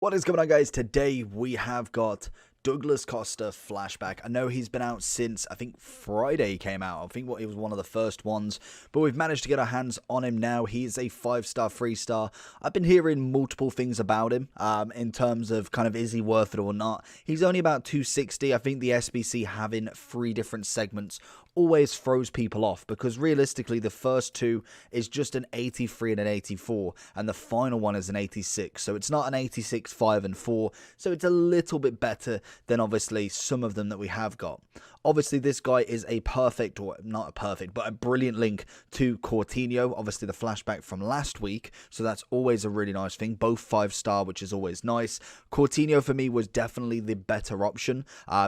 What is going on, guys? Today we have got Douglas Costa Flashback. I know he's been out since, I think, Friday he came out. I think he was one of the first ones, but we've managed to get our hands on him now. He is a 5-star, 3-star. I've been hearing multiple things about him in terms of kind of is he worth it or not. He's only about 260. I think the SBC having 3 different segments always throws people off because realistically the first 2 is just an 83 and an 84 and the final one is an 86, so it's not an 86, 5 and 4, so it's a little bit better than obviously some of them that we have got. Obviously this guy is a perfect, or not a perfect, but a brilliant link to Coutinho, obviously the flashback from last week, so that's always a really nice thing, both 5-star, which is always nice. Coutinho for me was definitely the better option.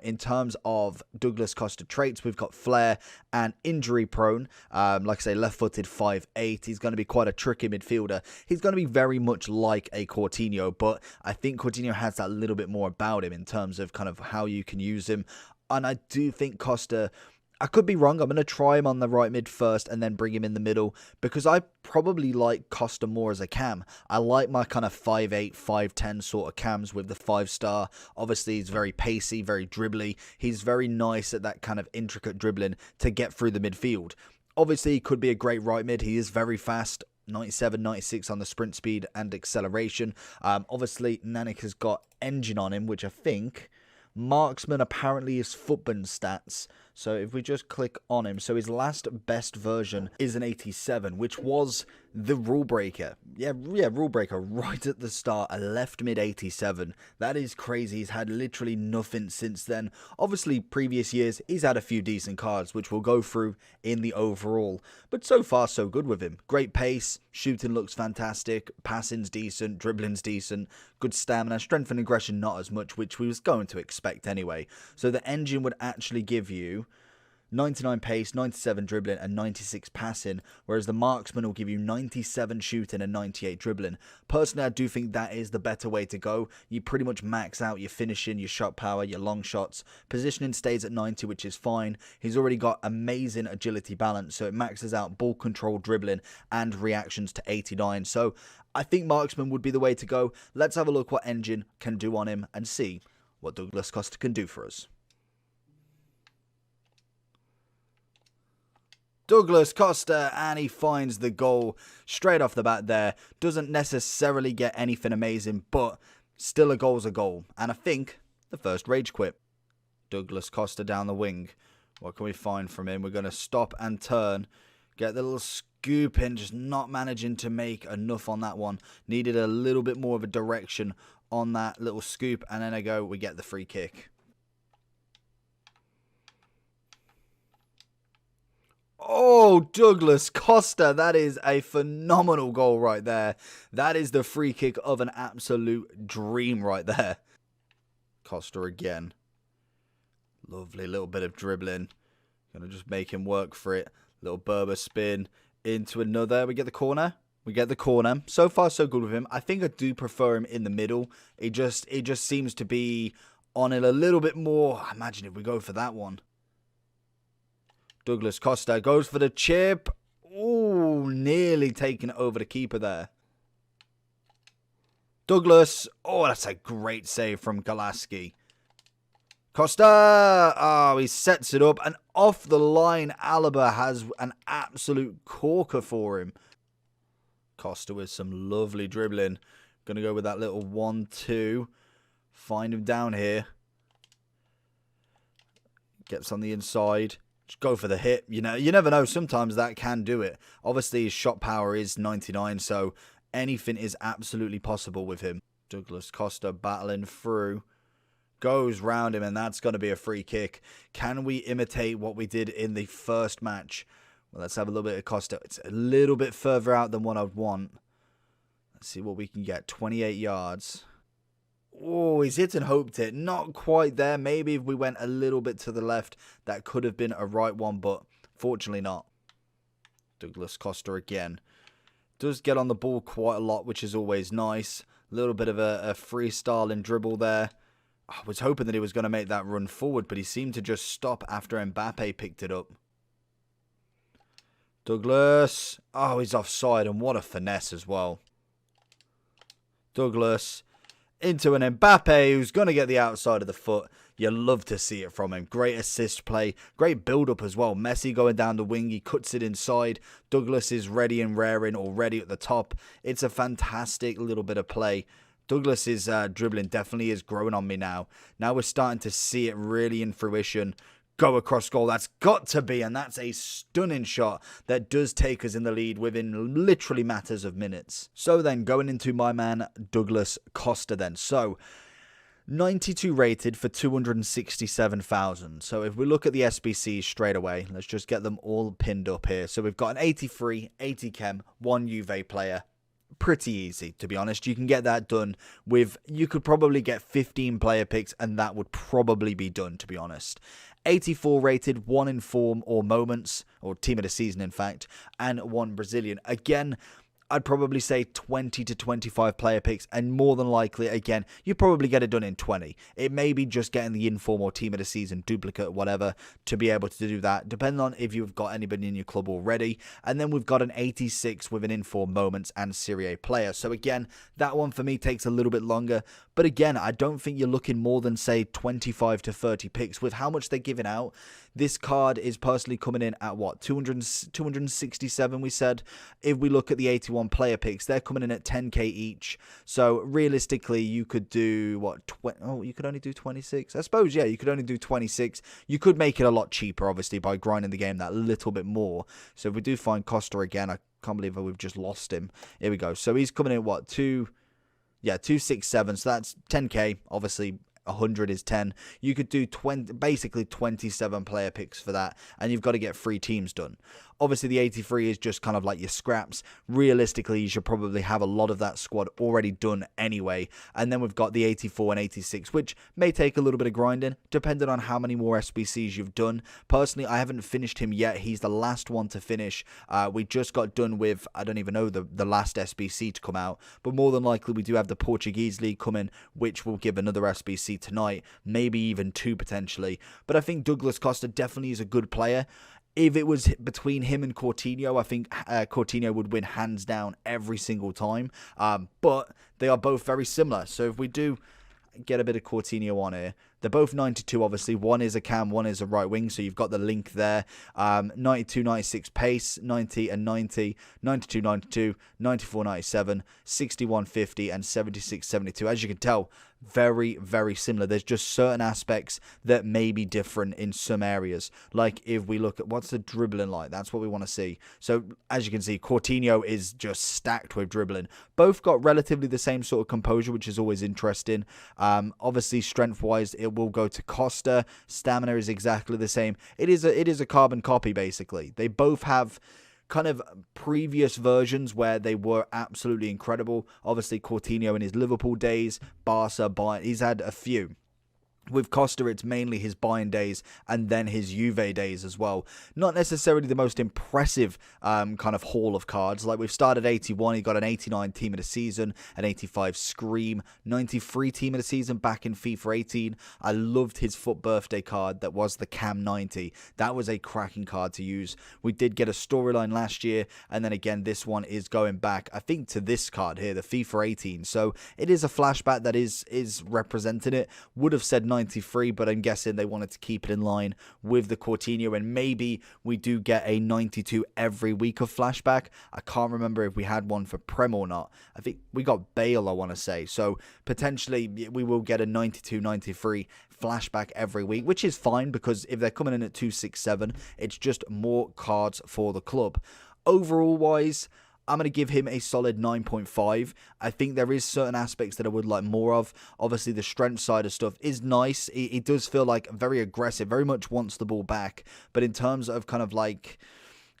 In terms of Douglas Costa traits, we've got flair and injury prone, like I say, left-footed 5'8", he's going to be quite a tricky midfielder. He's going to be very much like a Coutinho, but I think Coutinho has that little bit more about him in terms of kind of how you can use him. And I do think Costa, I could be wrong, I'm going to try him on the right mid first and then bring him in the middle because I probably like Costa more as a cam. I like my kind of 5'8", 5'10 sort of cams with the 5-star. Obviously he's very pacey, very dribbly. He's very nice at that kind of intricate dribbling to get through the midfield. Obviously he could be a great right mid. He is very fast. 97, 96 on the sprint speed and acceleration. Obviously Nannik has got engine on him, which I think marksman apparently is football stats. So if we just click on him, so his last best version is an 87, which was the rule breaker. Yeah, rule breaker right at the start, a left mid 87. That is crazy. He's had literally nothing since then. Obviously, previous years, he's had a few decent cards, which we'll go through in the overall. But so far, so good with him. Great pace, shooting looks fantastic, passing's decent, dribbling's decent, good stamina, strength and aggression not as much, which we was going to expect anyway. So the engine would actually give you 99 pace, 97 dribbling and 96 passing, whereas the marksman will give you 97 shooting and 98 dribbling. Personally, I do think that is the better way to go. You pretty much max out your finishing, your shot power, your long shots. Positioning stays at 90, which is fine. He's already got amazing agility balance, so it maxes out ball control, dribbling and reactions to 89. So I think marksman would be the way to go. Let's have a look what engine can do on him and see what Douglas Costa can do for us. Douglas Costa, and he finds the goal straight off the bat there. Doesn't necessarily get anything amazing, but still a goal's a goal. And I think the first rage quit. Douglas Costa down the wing. What can we find from him? We're going to stop and turn. Get the little scoop in, just not managing to make enough on that one. Needed a little bit more of a direction on that little scoop. And then we get the free kick. Oh, Douglas Costa, that is a phenomenal goal right there. That is the free kick of an absolute dream right there. Costa again. Lovely little bit of dribbling. Gonna just make him work for it. Little Berber spin into another. We get the corner. We get the corner. So far, so good with him. I think I do prefer him in the middle. It just seems to be on it a little bit more. Imagine if we go for that one. Douglas Costa goes for the chip. Ooh, nearly taking it over the keeper there. Douglas. Oh, that's a great save from Galaski. Costa. Oh, he sets it up. And off the line, Alaba has an absolute corker for him. Costa with some lovely dribbling. Going to go with that little 1-2. Find him down here. Gets on the inside. Just go for the hit. You know, you never know. Sometimes that can do it. Obviously, his shot power is 99, so anything is absolutely possible with him. Douglas Costa battling through. Goes round him, and that's going to be a free kick. Can we imitate what we did in the first match? Well, let's have a little bit of Costa. It's a little bit further out than what I'd want. Let's see what we can get. 28 yards. Oh, he's hit and hoped it. Not quite there. Maybe if we went a little bit to the left, that could have been a right one, but fortunately not. Douglas Costa again. Does get on the ball quite a lot, which is always nice. A little bit of a freestyling dribble there. I was hoping that he was going to make that run forward, but he seemed to just stop after Mbappe picked it up. Douglas. Oh, he's offside, and what a finesse as well. Douglas. into an Mbappe who's going to get the outside of the foot. You love to see it from him. Great assist play, great build-up as well. Messi going down the wing, he cuts it inside. Douglas is ready and raring already at the top. It's a fantastic little bit of play. Douglas's dribbling definitely is growing on me now. Now we're starting to see it really in fruition. Go across goal, that's got to be, and that's a stunning shot that does take us in the lead within literally matters of minutes. So then, going into my man Douglas Costa then. So, 92 rated for 267,000. So if we look at the SBCs straight away, let's just get them all pinned up here. So we've got an 83, 80 chem, 1 Juve player. Pretty easy, to be honest. You can get that done with, you could probably get 15 player picks and that would probably be done, to be honest. 84 rated, 1 in form or moments, or team of the season in fact, and 1 Brazilian. Again, I'd probably say 20 to 25 player picks, and more than likely, again, you probably get it done in 20. It may be just getting the inform or team of the season duplicate, whatever, to be able to do that, depending on if you've got anybody in your club already. And then we've got an 86 with an inform moments and Serie A player. So again, that one for me takes a little bit longer. But again, I don't think you're looking more than, say, 25 to 30 picks. With how much they're giving out, this card is personally coming in at what? 267, we said. If we look at the 81 player picks, they're coming in at 10k each. So realistically, you could do what? You could only do 26. I suppose, yeah, you could only do 26. You could make it a lot cheaper, obviously, by grinding the game that little bit more. So if we do find Costa again, I can't believe we've just lost him. Here we go. So he's coming in, what? 267. So that's 10k, obviously. 100 is 10. You could do basically 27 player picks for that, and you've got to get 3 teams done. Obviously, the 83 is just kind of like your scraps. Realistically, you should probably have a lot of that squad already done anyway. And then we've got the 84 and 86, which may take a little bit of grinding, depending on how many more SBCs you've done. Personally, I haven't finished him yet. He's the last one to finish. We just got done with, I don't even know, the last SBC to come out. But more than likely, we do have the Portuguese League coming, which will give another SBC tonight. Maybe even 2 potentially. But I think Douglas Costa definitely is a good player. If it was between him and Coutinho, I think Coutinho would win hands down every single time. But they are both very similar. So if we do get a bit of Coutinho on here, they're both 92, obviously. One is a cam, one is a right wing, so you've got the link there. 92, 96 pace, 90 and 90, 92, 92, 94, 97, 61, 50, and 76, 72. As you can tell, very, very similar. There's just certain aspects that may be different in some areas. Like if we look at what's the dribbling like, that's what we want to see. So as you can see, Coutinho is just stacked with dribbling. Both got relatively the same sort of composure, which is always interesting. Obviously, strength-wise, it will go to Costa. Stamina is exactly the same. It is a carbon copy, basically. They both have kind of previous versions where they were absolutely incredible. Obviously, Coutinho in his Liverpool days, Barca, Bayern, he's had a few. With Costa, it's mainly his Bayern days and then his Juve days as well. Not necessarily the most impressive kind of haul of cards. Like we've started 81, he got an 89 team of the season, an 85 Scream, 93 team of the season back in FIFA 18. I loved his FUT birthday card that was the Cam 90. That was a cracking card to use. We did get a storyline last year, and then again, this one is going back, I think, to this card here, the FIFA 18. So it is a flashback that is representing it. Would have said 93, but I'm guessing they wanted to keep it in line with the Coutinho, and maybe we do get a 92 every week of flashback. I can't remember if we had one for Prem or not. I think we got Bale, I want to say. So potentially we will get a 92, 93 flashback every week, which is fine because if they're coming in at 267, it's just more cards for the club. Overall wise, I'm going to give him a solid 9.5. I think there is certain aspects that I would like more of. Obviously, the strength side of stuff is nice. It does feel like very aggressive, very much wants the ball back. But in terms of kind of like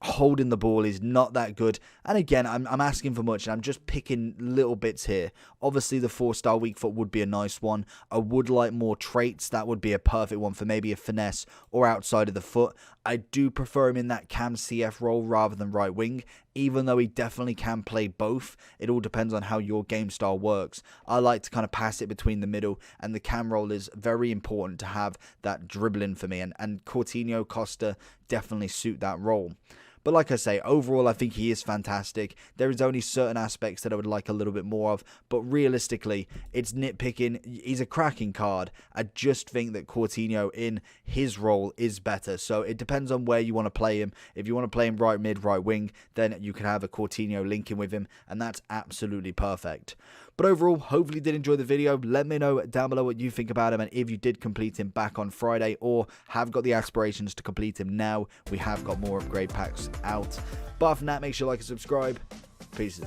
holding the ball is not that good. And again, I'm asking for much, and I'm just picking little bits here. Obviously, the 4-star weak foot would be a nice one. I would like more traits. That would be a perfect one for maybe a finesse or outside of the foot. I do prefer him in that cam CF role rather than right wing, even though he definitely can play both. It all depends on how your game style works. I like to kind of pass it between the middle, and the cam role is very important to have that dribbling for me. And Coutinho, Costa definitely suit that role. But like I say, overall I think he is fantastic. There is only certain aspects that I would like a little bit more of, but realistically, it's nitpicking. He's a cracking card. I just think that Coutinho in his role is better. So it depends on where you want to play him. If you want to play him right mid, right wing, then you can have a Coutinho linking with him, and that's absolutely perfect. But overall, hopefully you did enjoy the video. Let me know down below what you think about him, and if you did complete him back on Friday or have got the aspirations to complete him now. We have got more upgrade packs out. But for that, make sure you like and subscribe. Peace.